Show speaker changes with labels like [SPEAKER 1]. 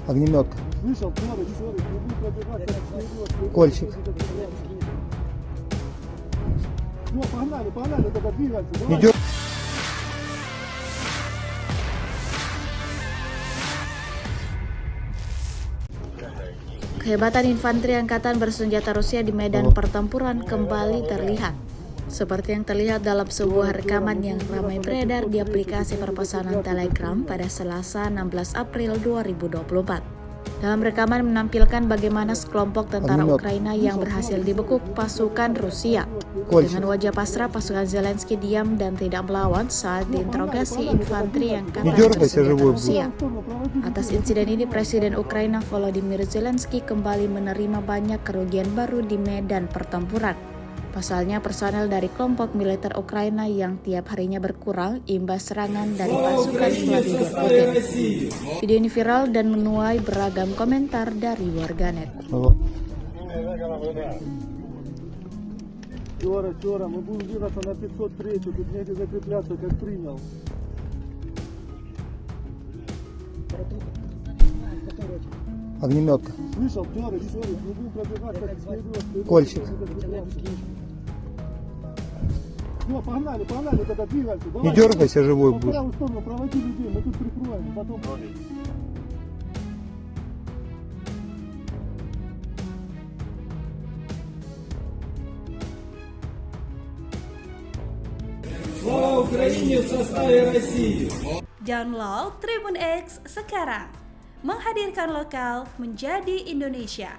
[SPEAKER 1] Огнеметка.
[SPEAKER 2] Слышал, скорость, не буду пробегать, как вперед.
[SPEAKER 1] Кольчик.
[SPEAKER 2] Все, погнали, тогда двигайся. Давай.
[SPEAKER 1] Идет.
[SPEAKER 3] Kehebatan infanteri angkatan bersenjata Rusia di medan pertempuran kembali terlihat. Seperti yang terlihat dalam sebuah rekaman yang ramai beredar di aplikasi perpesanan Telegram pada Selasa 16 April 2024. Dalam rekaman menampilkan bagaimana sekelompok tentara Ukraina yang berhasil dibekuk pasukan Rusia. Dengan wajah pasrah, pasukan Zelensky diam dan tidak melawan saat diinterogasi infanteri angkatan bersenjata Rusia. Atas insiden ini, Presiden Ukraina Volodymyr Zelensky kembali menerima banyak kerugian baru di medan pertempuran. Pasalnya, personel dari kelompok militer Ukraina yang tiap harinya berkurang imbas serangan dari pasukan Vladimir Putin. Video ini viral dan menuai beragam komentar dari warganet.
[SPEAKER 2] Чора, мы будем двигаться на 503, тут негде закрепляться, как принял.
[SPEAKER 1] Огнеметка.
[SPEAKER 2] Слышал, Чора, не будем пробегать, как вперед.
[SPEAKER 1] Кольчик.
[SPEAKER 2] Все, погнали, тогда двигайся.
[SPEAKER 1] Не дергайся, живой
[SPEAKER 2] В
[SPEAKER 1] будешь.
[SPEAKER 2] правую сторону проводи людей, мы тут прикроем, потом...
[SPEAKER 4] Слава Украине в составе России!
[SPEAKER 5] Download Tribun X sekarang, menghadirkan lokal menjadi Indonesia.